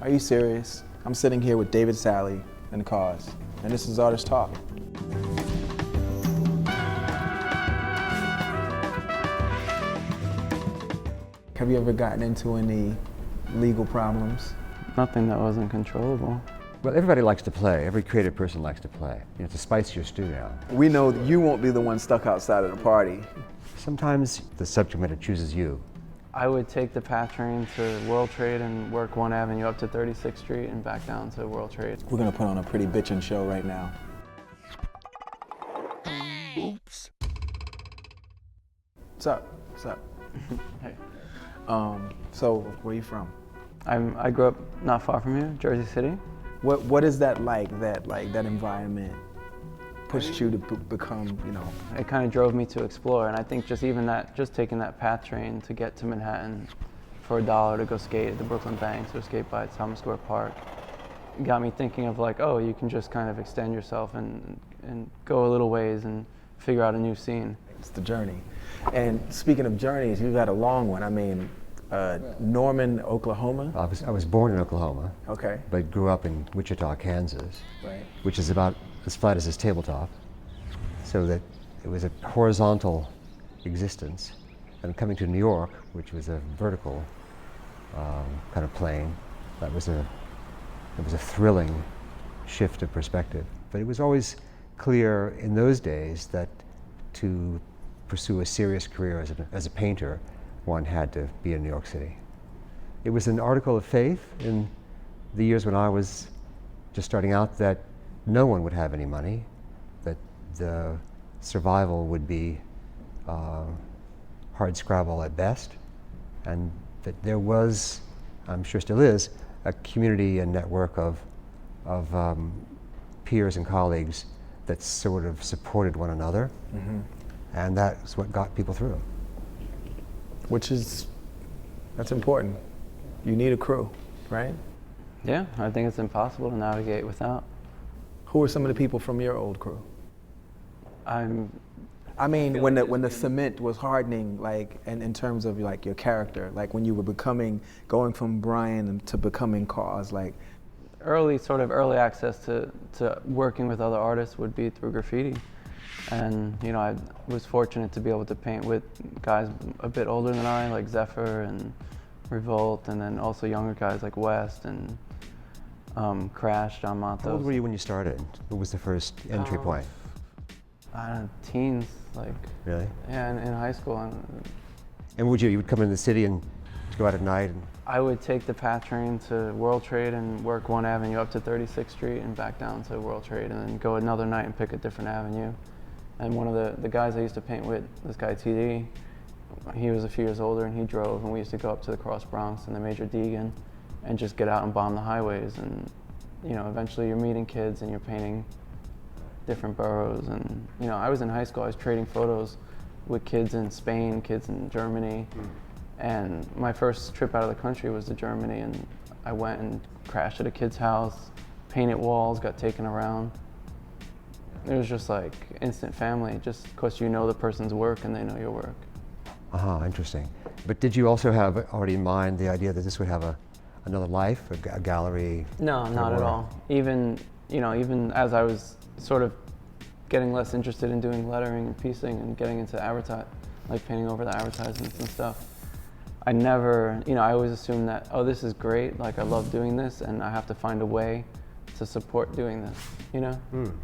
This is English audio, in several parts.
Are you serious? I'm sitting here with David Salle and KAWS, and this is Artist Talk. Have you ever gotten into any legal problems? Nothing that wasn't controllable. Well, everybody likes to play. Every creative person likes to play. You know, to spice your studio. We know that you won't be the one stuck outside of the party. Sometimes the subject matter chooses you. I would take the PATH train to World Trade and work 1 Avenue up to 36th Street and back down to World Trade. We're gonna put on a pretty bitchin' show right now. Oops. What's up? What's up? Hey. So, where are you from? I grew up not far from here, Jersey City. What is that like? That environment pushed you to become, you know? It kind of drove me to explore, and I think just taking that PATH train to get to Manhattan for $1 to go skate at the Brooklyn Banks or skate by Thomas Square Park got me thinking of like, oh, you can just kind of extend yourself and go a little ways and figure out a new scene. It's the journey. And speaking of journeys, you've had a long one. I mean, Norman, Oklahoma? I was born in Oklahoma. Okay. But grew up in Wichita, Kansas. Right. Which is about as flat as this tabletop. So that it was a horizontal existence. And coming to New York, which was a vertical kind of plane, it was a thrilling shift of perspective. But it was always clear in those days that to pursue a serious career as a painter, one had to be in New York City. It was an article of faith in the years when I was just starting out that no one would have any money, that the survival would be hard scrabble at best, and that there was, I'm sure still is, a community and network of peers and colleagues that sort of supported one another. Mm-hmm. And that's what got people through. That's important. You need a crew, right? Yeah, I think it's impossible to navigate without. Who are some of the people from your old crew? I mean, when the cement was hardening, like, and in terms of like your character, like when you were going from Brian to becoming KAWS, like. Early access to working with other artists would be through Graffiti. And, you know, I was fortunate to be able to paint with guys a bit older than I, like Zephyr and Revolt, and then also younger guys like West and Crash, John Matos. How old were you when you started? What was the first entry point? I don't know, teens, like. Really? Yeah, in high school. And you would come in the city and go out at night? I would take the PATH train to World Trade and work 1 Avenue up to 36th Street and back down to World Trade, and then go another night and pick a different avenue. And one of the guys I used to paint with, this guy TD, he was a few years older and he drove, and we used to go up to the Cross Bronx and the Major Deegan and just get out and bomb the highways. And, you know, eventually you're meeting kids and you're painting different boroughs. And, you know, I was in high school, I was trading photos with kids in Spain, kids in Germany. And my first trip out of the country was to Germany, and I went and crashed at a kid's house, painted walls, got taken around. It was just like instant family, just because you know the person's work and they know your work. Interesting. But did you also have already in mind the idea that this would have another life, a gallery? No, not at all. Even as I was sort of getting less interested in doing lettering and piecing and getting into like painting over the advertisements and stuff, I never, I always assumed that, oh, this is great, like I love doing this and I have to find a way to support doing this,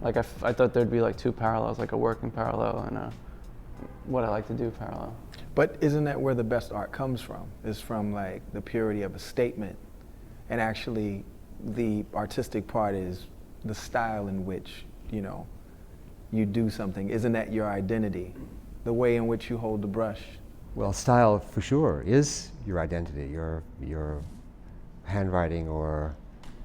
Like I thought there'd be like two parallels, like a working parallel and what I like to do parallel. But isn't that where the best art comes from? Is from like the purity of a statement, and actually the artistic part is the style in which, you do something. Isn't that your identity? The way in which you hold the brush? Well, style for sure is your identity, your handwriting or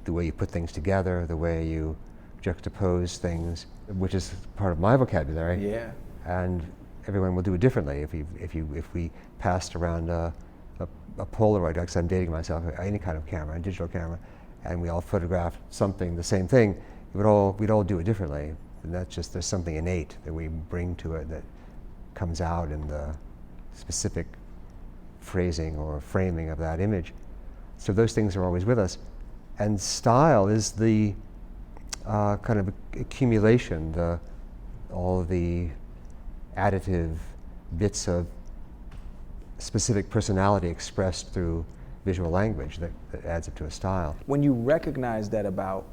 the way you put things together, the way you juxtapose things, which is part of my vocabulary. Yeah. And everyone will do it differently. If we passed around a Polaroid, because I'm dating myself, any kind of camera, a digital camera, and we all photographed something, the same thing, we'd all do it differently. And that's just, there's something innate that we bring to it that comes out in the specific phrasing or framing of that image. So those things are always with us. And style is the kind of accumulation, all the additive bits of specific personality expressed through visual language that adds up to a style. When you recognize that about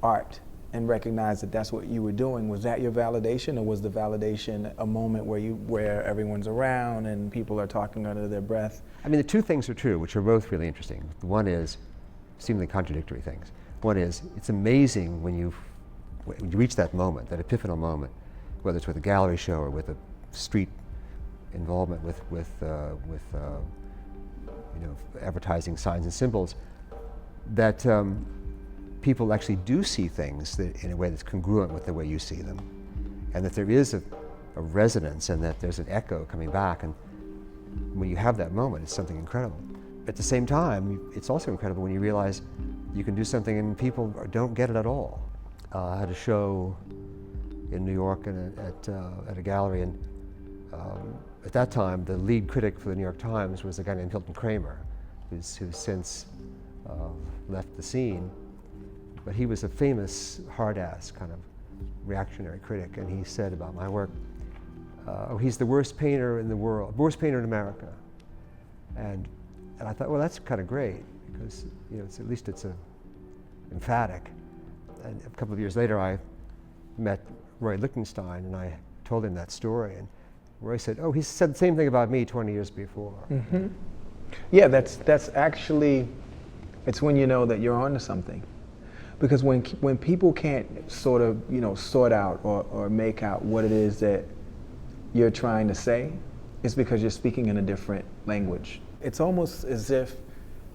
art and recognize that that's what you were doing, was that your validation, or was the validation a moment where everyone's around and people are talking under their breath? I mean, the two things are true, which are both really interesting. One is seemingly contradictory things. One is, it's amazing when you reach that moment, that epiphanal moment, whether it's with a gallery show or with a street involvement with advertising signs and symbols, that people actually do see things in a way that's congruent with the way you see them, and that there is a resonance, and that there's an echo coming back. And when you have that moment, it's something incredible. At the same time, it's also incredible when you realize you can do something and people don't get it at all. I had a show in New York at a gallery, and at that time, the lead critic for the New York Times was a guy named Hilton Kramer, who's since left the scene. But he was a famous, hard-ass kind of reactionary critic, and he said about my work, oh, he's the worst painter in the world, worst painter in America. And I thought, well, that's kind of great, because at least it's emphatic. And a couple of years later, I met Roy Lichtenstein, and I told him that story, and Roy said, oh, he said the same thing about me 20 years before. Mm-hmm. Yeah, that's actually, it's when you know that you're onto something. Because when people can't sort of, sort out or make out what it is that you're trying to say, it's because you're speaking in a different language. It's almost as if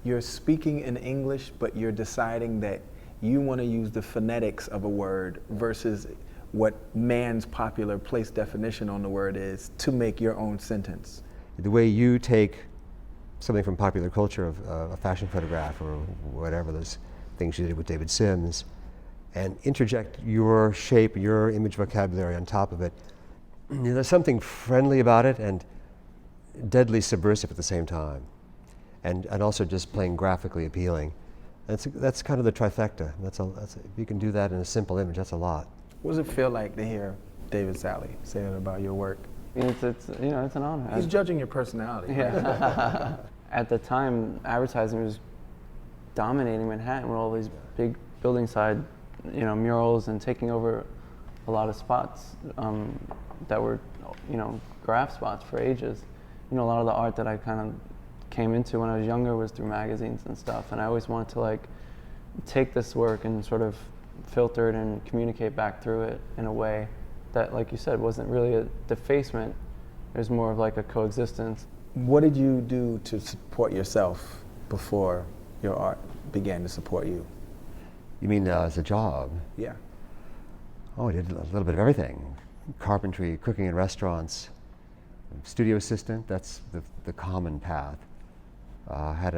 you're speaking in English, but you're deciding that you want to use the phonetics of a word versus what man's popular place definition on the word is to make your own sentence. The way you take something from popular culture, of a fashion photograph or whatever, those things you did with David Sims, and interject your shape, your image vocabulary on top of it, there's something friendly about it and deadly subversive at the same time, and also just plain graphically appealing. That's kind of the trifecta. If you can do that in a simple image, that's a lot. What does it feel like to hear David Salle say that about your work? It's an honor. He's judging your personality. Yeah. At the time, advertising was dominating Manhattan with all these big building side, murals, and taking over a lot of spots that were, graph spots for ages. A lot of the art that I kind of came into when I was younger was through magazines and stuff, and I always wanted to take this work and sort of filter it and communicate back through it in a way that, like you said, wasn't really a defacement. It was more of like a coexistence. What did you do to support yourself before your art began to support you? You mean as a job? Yeah. Oh, I did a little bit of everything. Carpentry, cooking in restaurants, studio assistant, that's the common path. I had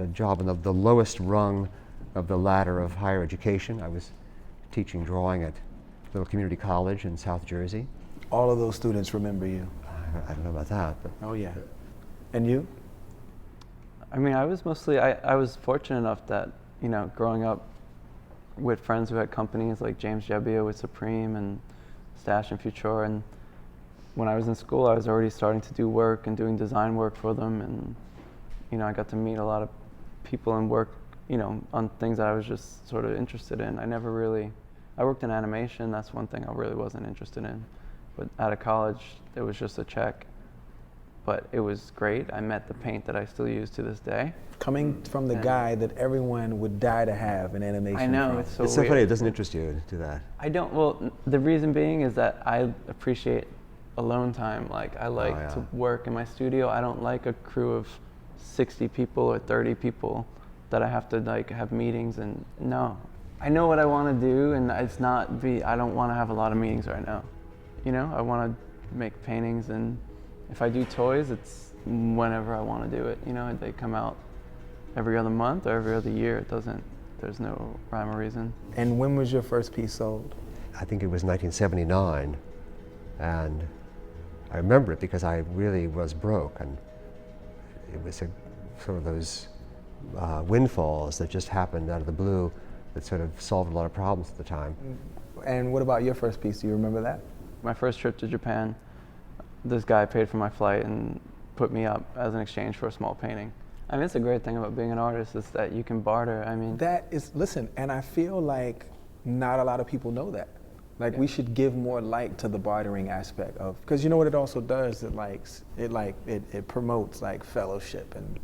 a job on the lowest rung of the ladder of higher education. I was teaching drawing at a little community college in South Jersey. All of those students remember you. I don't know about that. But oh yeah. And you? I mean, I was fortunate enough that, growing up with friends who had companies like James Jebbia with Supreme and Stash and Futura, and when I was in school, I was already starting to do work and doing design work for them, and I got to meet a lot of people and work, on things that I was just sort of interested in. I worked in animation. That's one thing I really wasn't interested in. But out of college, it was just a check. But it was great. I met the paint that I still use to this day. Coming from the guy that everyone would die to have an animation. I know, from. it's so it's so weird. funny it doesn't interest you to do that. I don't, well, the reason being is that I appreciate alone time. I like to work in my studio. I don't like a crew of 60 people or 30 people that I have to have meetings and no. I know what I want to do, and I don't want to have a lot of meetings right now. I want to make paintings, and if I do toys, it's whenever I want to do it. They come out every other month or every other year. There's no rhyme or reason. And when was your first piece sold? I think it was 1979, and I remember it because I really was broke, and it was sort of those windfalls that just happened out of the blue that sort of solved a lot of problems at the time. And what about your first piece? Do you remember that? My first trip to Japan, this guy paid for my flight and put me up as an exchange for a small painting. I mean, it's a great thing about being an artist is that you can barter. I mean, That is, listen, and I feel like not a lot of people know that. Like we should give more light to the bartering aspect of, because you know what it also does? It promotes like fellowship and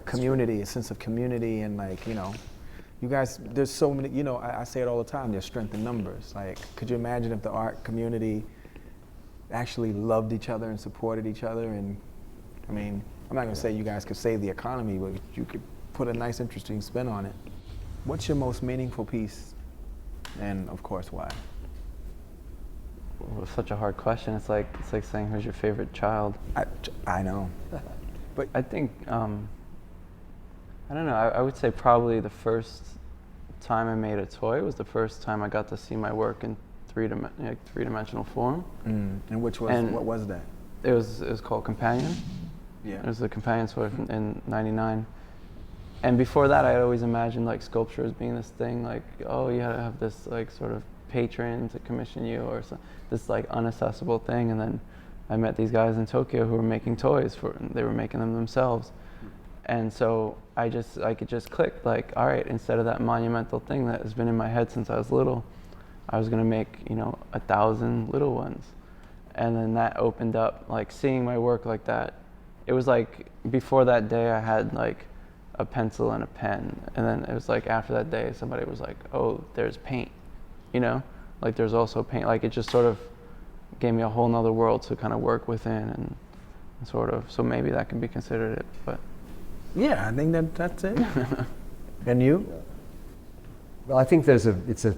community, a sense of community, and like, you know, you guys, there's so many, you know, I say it all the time, there's strength in numbers. Like, could you imagine if the art community actually loved each other and supported each other? And I mean, I'm not gonna say you guys could save the economy, but you could put a nice, interesting spin on it. What's your most meaningful piece? And of course, why? well, such a hard question. It's like saying who's your favorite child. I know. But I think I don't know. I would say probably the first time I made a toy was the first time I got to see my work in three-dimensional form. And what was that? It was called Companion. Yeah. It was the Companion toy in '99. And before that, I had always imagined like sculpture as being this thing, like, oh, you had to have this like sort of patron to commission you, or this like unaccessible thing. And then I met these guys in Tokyo who were making toys they were making them themselves. And so I could just click, like, all right, instead of that monumental thing that has been in my head since I was little, I was gonna make, 1,000 little ones. And then that opened up, like, seeing my work like that. It was like, before that day I had like a pencil and a pen. And then it was like after that day, somebody was like, oh, there's paint, like there's also paint. Like it just sort of gave me a whole nother world to kind of work within and sort of, so maybe that can be considered it, but. Yeah, I think that's it. And you? Well, I think it's a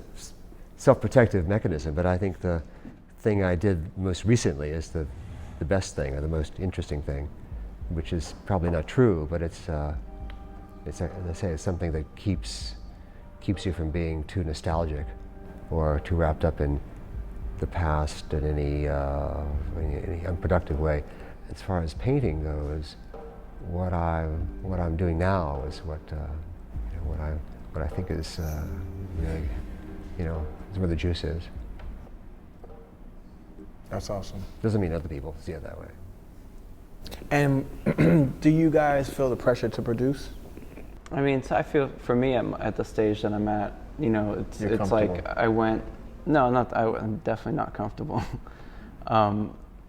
self-protective mechanism, but I think the thing I did most recently is the best thing or the most interesting thing, which is probably not true, but it's as I say, it's something that keeps you from being too nostalgic or too wrapped up in the past in any unproductive way. As far as painting goes, what I'm doing now is what I think is really, is where the juice is. That's awesome. Doesn't mean other people see it that way. And do you guys feel the pressure to produce? I mean, I feel for me, I'm at the stage that I'm at. It's like I'm definitely not comfortable.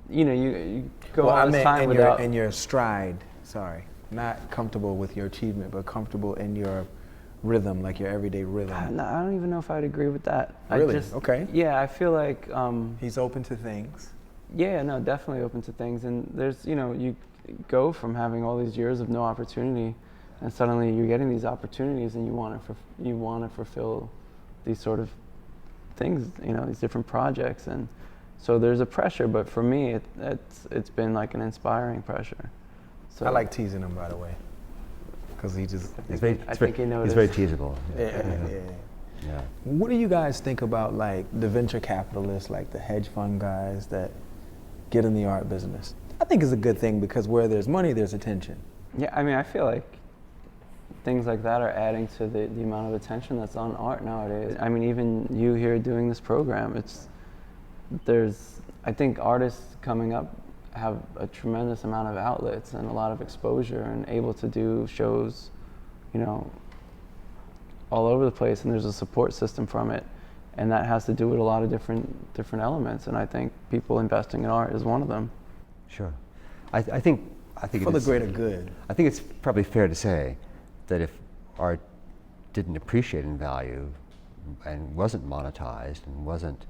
You go all this time without. In your stride. Sorry, not comfortable with your achievement, but comfortable in your rhythm, like your everyday rhythm. No, I don't even know if I'd agree with that. Really? Okay. Yeah, I feel like. He's open to things. Yeah, no, definitely open to things. And there's, you go from having all these years of no opportunity, and suddenly you're getting these opportunities, and you want to fulfill these sort of things, these different projects, and so there's a pressure. But for me, it's been like an inspiring pressure. So I like teasing him, by the way, because he just. I think he noticed. He's very teasable. Yeah. What do you guys think about like the venture capitalists, like the hedge fund guys that get in the art business? I think it's a good thing because where there's money, there's attention. Yeah, I mean, I feel like things like that are adding to the amount of attention that's on art nowadays. I mean, even you here doing this program, I think artists coming up have a tremendous amount of outlets and a lot of exposure and able to do shows, all over the place, and there's a support system from it, and that has to do with a lot of different elements, and I think people investing in art is one of them. Sure. I think for the greater good. I think it's probably fair to say that if art didn't appreciate in value and wasn't monetized and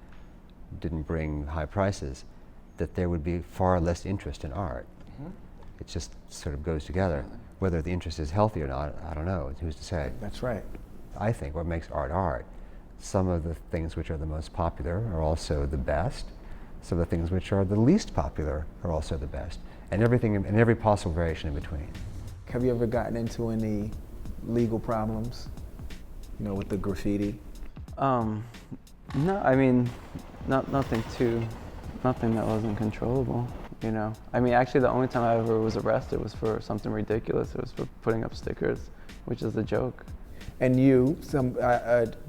didn't bring high prices, that there would be far less interest in art. Mm-hmm. It just sort of goes together. Whether the interest is healthy or not, I don't know. Who's to say? That's right. I think what makes art art, some of the things which are the most popular are also the best. Some of the things which are the least popular are also the best. And everything, and every possible variation in between. Have you ever gotten into any legal problems, with the graffiti? No, I mean, nothing that wasn't controllable. you know. I mean, actually, the only time I ever was arrested was for something ridiculous. It was for putting up stickers, which is a joke. And you,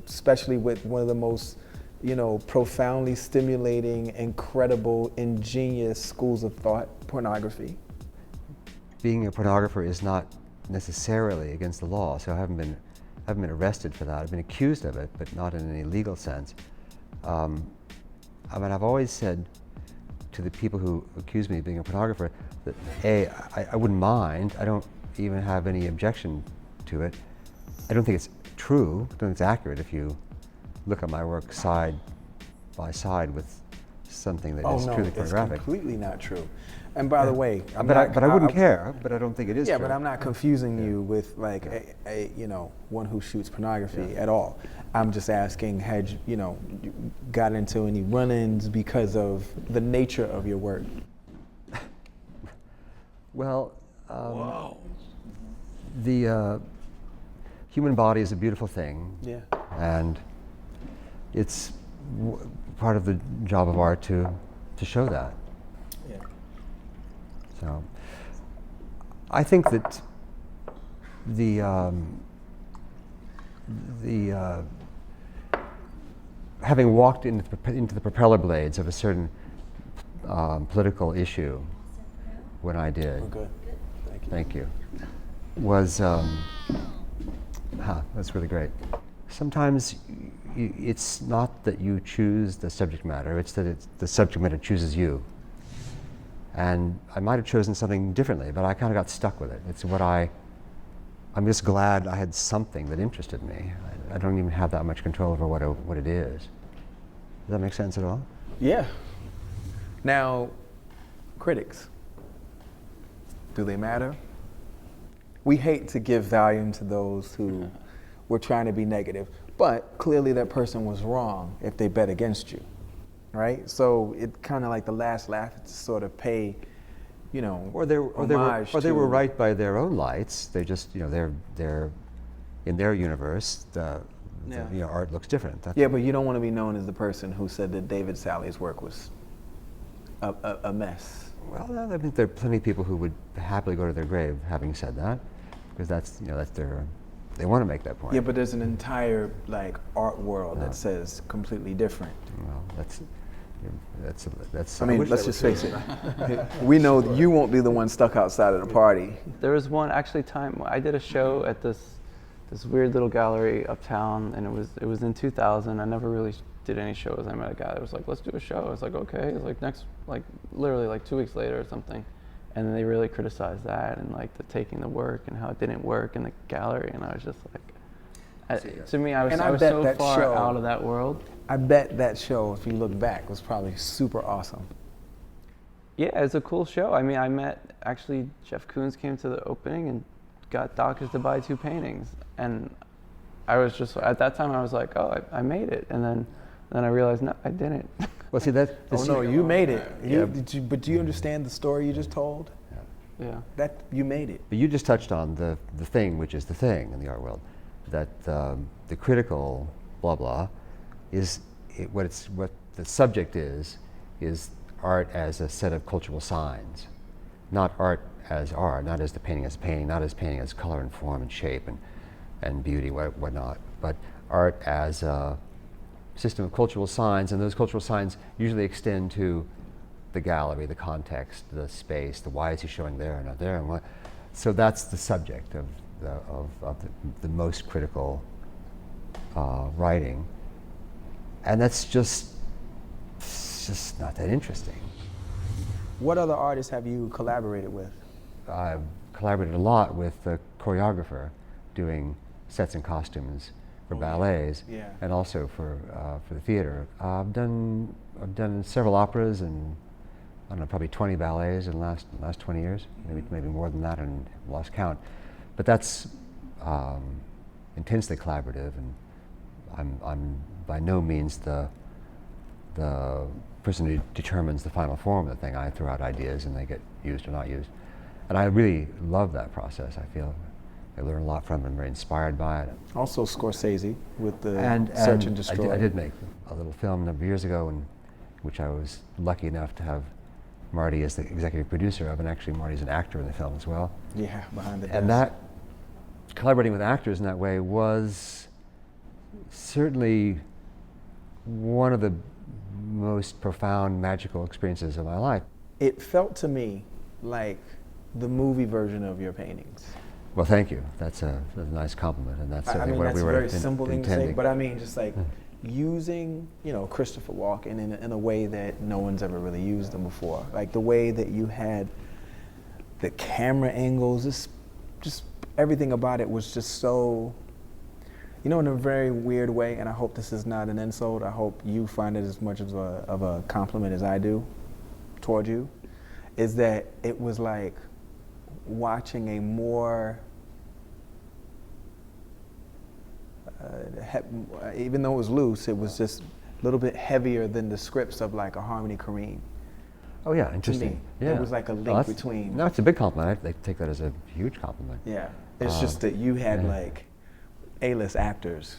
especially with one of the most, you know, profoundly stimulating, incredible, ingenious schools of thought, pornography. Being a pornographer is not necessarily against the law, so I haven't been arrested for that. I've been accused of it, but not in any legal sense. I mean, I've always said to the people who accuse me of being a pornographer that I wouldn't mind. I don't even have any objection to it. I don't think it's true. I don't think it's accurate if you look at my work side by side with something that is truly pornographic. It's completely not true. And by the way, but I wouldn't care. But I don't think it is. Yeah, true. but I'm not confusing you with like a you know, one who shoots pornography at all. I'm just asking, had you know, got into any run-ins because of the nature of your work? Well, the human body is a beautiful thing. Yeah. And it's part of the job of art to show that. Yeah. So, I think that having walked into the propeller blades of a certain political issue when I did, We're good. Thank you. thank you, was that's really great. Sometimes it's not that you choose the subject matter, it's that the subject matter chooses you. And I might have chosen something differently, but I kind of got stuck with it. It's what I'm just glad I had something that interested me. I don't even have that much control over what it is. Does that make sense at all? Yeah. Now, critics, do they matter? We hate to give volume to those who were trying to be negative, but clearly that person was wrong if they bet against you, right? So it kind of like the last laugh to sort of pay, you know, or they were right by their own lights. They just, you know, they're in their universe. You know, art looks different. Yeah, but you don't want to be known as the person who said that David Salle's work was a mess. Well, I think there are plenty of people who would happily go to their grave having said that, because that's their, they want to make that point. Yeah, but there's an entire like art world that says completely different. Well, that's. I mean, let's just face it. We know that you won't be the one stuck outside of the party. There was one actually time I did a show at this weird little gallery uptown, and it was in 2000. I never really did any shows. I met a guy that was like, let's do a show. I was like, okay. It was like literally like 2 weeks later or something. And then they really criticized that and like taking the work and how it didn't work in the gallery. And I was just like, to me, I was so far out of that world. I bet that show, if you look back, was probably super awesome. Yeah, it's a cool show. I mean, I met, actually, Jeff Koons came to the opening and got doctors to buy 2 paintings. And I was just, at that time, I was like, oh, I made it. And then I realized, no, I didn't. Well, see, that. Oh, no, you made it. Yeah. But do you understand the story you just told? Yeah. That you made it. But you just touched on the thing, which is the thing in the art world, that the critical blah blah is what the subject is art as a set of cultural signs, not art as art, not as the painting as painting, not as painting as color and form and shape and beauty, whatnot, but art as a system of cultural signs, and those cultural signs usually extend to the gallery, the context, the space, the why is he showing there and not there, and what. So that's the subject of the most critical writing, and that's just not that interesting. What other artists have you collaborated with? I've collaborated a lot with the choreographer, doing sets and costumes for ballets, and also for the theater. I've done several operas and I don't know, probably 20 ballets in the last 20 years, maybe more than that, and lost count. But that's intensely collaborative, and I'm by no means the person who determines the final form of the thing. I throw out ideas and they get used or not used, and I really love that process. I feel I learn a lot from it. I'm very inspired by it. Also Scorsese with the Search and Destroy. I did make a little film a number of years ago, in which I was lucky enough to have Marty is the executive producer of, and actually Marty's an actor in the film as well. Yeah, behind the desk. And that, collaborating with actors in that way was certainly one of the most profound, magical experiences of my life. It felt to me like the movie version of your paintings. Well, thank you. That's a nice compliment, and that's I certainly mean, what that's we a were very simple thing to say, intending. but I mean, just like using, you know, Christopher Walken in a way that no one's ever really used them before. Like the way that you had the camera angles, just everything about it was just so, you know, in a very weird way, and I hope this is not an insult. I hope you find it as much of a compliment as I do toward you, is that it was like watching a more, even though it was loose, it was just a little bit heavier than the scripts of like a Harmony Korine. Oh yeah, interesting. To me, Yeah. it was like a link between. No, it's a big compliment. I take that as a huge compliment. Yeah, it's just that you had yeah. like A-list actors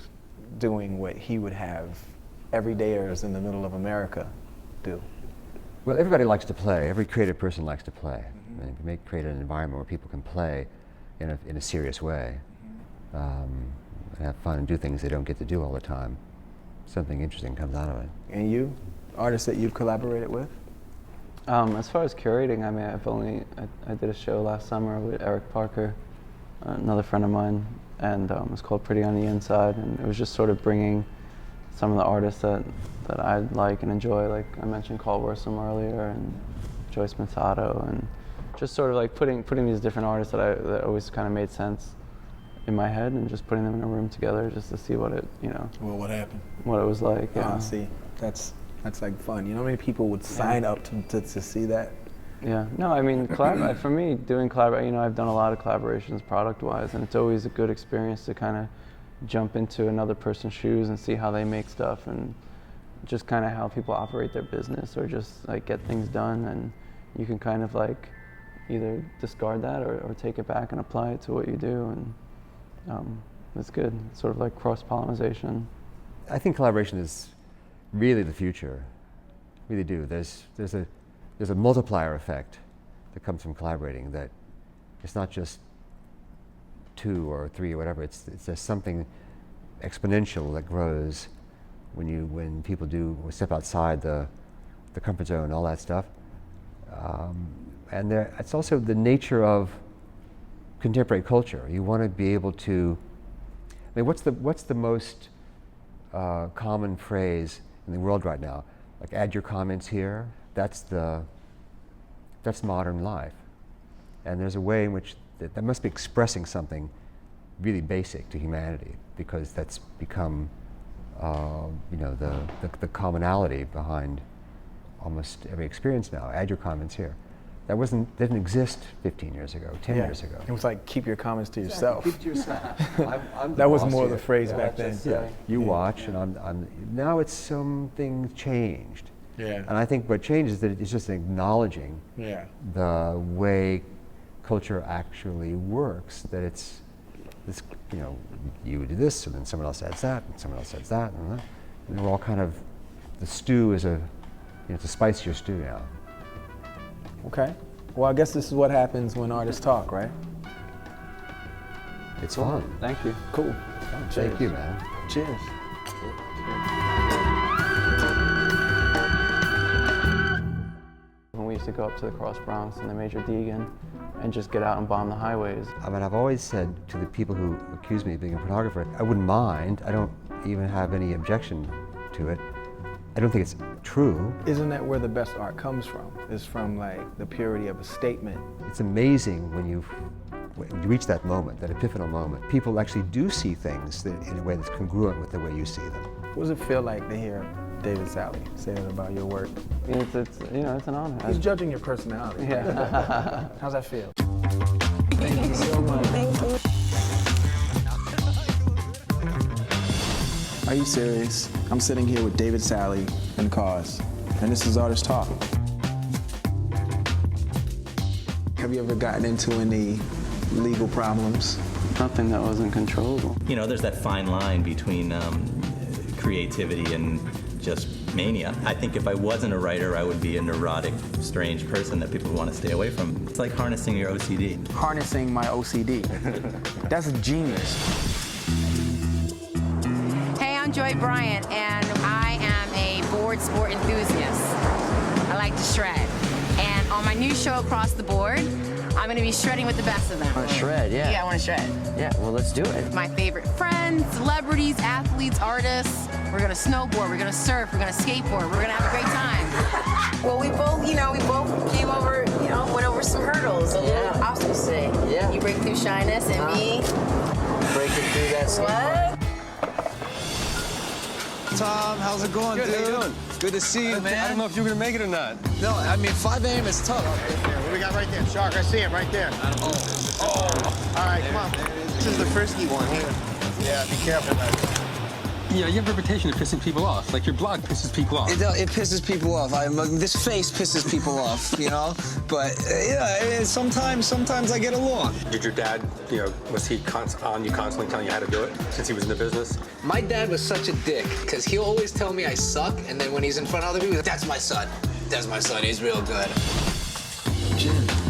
doing what he would have everydayers in the middle of America do. Well, everybody likes to play. Every creative person likes to play. I mean, you create an environment where people can play in a serious way, and have fun and do things they don't get to do all the time. Something interesting comes out of it. And you, artists that you've collaborated with? As far as curating, I mean, I did a show last summer with Eric Parker, another friend of mine, and it was called Pretty on the Inside, and it was just sort of bringing some of the artists that I like and enjoy, like I mentioned Carl Wortham earlier, and Joyce Masato, and just sort of like putting these different artists that always kind of made sense in my head, and just putting them in a room together just to see what it, you know. Well, what happened? What it was like. Yeah. Oh, see, that's like fun. You know how many people would sign up to see that? Yeah, no, I mean, for me, doing you know, I've done a lot of collaborations product-wise, and it's always a good experience to kind of jump into another person's shoes and see how they make stuff, and just kind of how people operate their business, or just like get things done, and you can kind of like either discard that or take it back and apply it to what you do, and it's good. It's sort of like cross-pollination. I think collaboration is really the future. Really do. There's a multiplier effect that comes from collaborating, that it's not just 2 or 3 or whatever. It's just something exponential that grows when people step outside the comfort zone and all that stuff. And it's also the nature of contemporary culture. You want to be able to. I mean, what's the most common phrase in the world right now? Like, add your comments here. That's modern life. And there's a way in which that must be expressing something really basic to humanity, because that's become, you know, the commonality behind almost every experience now. Add your comments here. That didn't exist 15 years ago, 10 years ago. It was like, keep your comments to yourself. Keep it to yourself. I'm That was boss more here. the phrase back then. Yeah. You watch, and now it's something changed. Yeah. And I think what changes is that it's just acknowledging the way culture actually works. That it's this, you know, you do this, and then someone else adds that, and someone else adds that, and we're all kind of, the stew is it's a spicier stew now. Okay. Well, I guess this is what happens when artists talk, right? It's fun. Thank you. Cool. Thank you, man. Cheers. When we used to go up to the Cross Bronx and the Major Deegan and just get out and bomb the highways. I mean, I've always said to the people who accuse me of being a photographer, I wouldn't mind. I don't even have any objection to it. I don't think it's true. Isn't that where the best art comes from? Is from like the purity of a statement. It's amazing when you reach that moment, that epiphanal moment. People actually do see things in a way that's congruent with the way you see them. What does it feel like to hear David Salle say that about your work? It's you know, it's an honor. He's judging your personality. Yeah. How's that feel? Thank you so much. Thank you. Are you serious? I'm sitting here with David Salle and KAWS, and this is Artist Talk. Have you ever gotten into any legal problems? Nothing that wasn't controllable. You know, there's that fine line between creativity and just mania. I think if I wasn't a writer, I would be a neurotic, strange person that people would want to stay away from. It's like harnessing your OCD. Harnessing my OCD. That's genius. Hey, I'm Joy Bryant, and I am a board sport enthusiast. I like to shred. And on my new show, Across the Board, I'm going to be shredding with the best of them. Want to shred, yeah. Yeah, I want to shred. Yeah, well, let's do it. My favorite friends, celebrities, athletes, artists. We're going to snowboard, we're going to surf, we're going to skateboard, we're going to have a great time. Well, we both came over, went over some hurdles, a little obstacles today. Yeah. You break through shyness, and me. Breaking through that skin. What? Tom, how's it going, Good, dude? how you doing? Good to see you, man. I don't know if you're gonna make it or not. No, I mean, 5 a.m. is tough. What do we got right there? Shark, I see him right there. Oh. All right, come on. This is the frisky one here. Yeah, be careful. Yeah, you have a reputation of pissing people off. Like your blog pisses people off. It pisses people off. This face pisses people off, But sometimes I get along. Did your dad, was he on you constantly telling you how to do it since he was in the business? My dad was such a dick, because he'll always tell me I suck, and then when he's in front of other people, that's my son. That's my son, he's real good. Jim.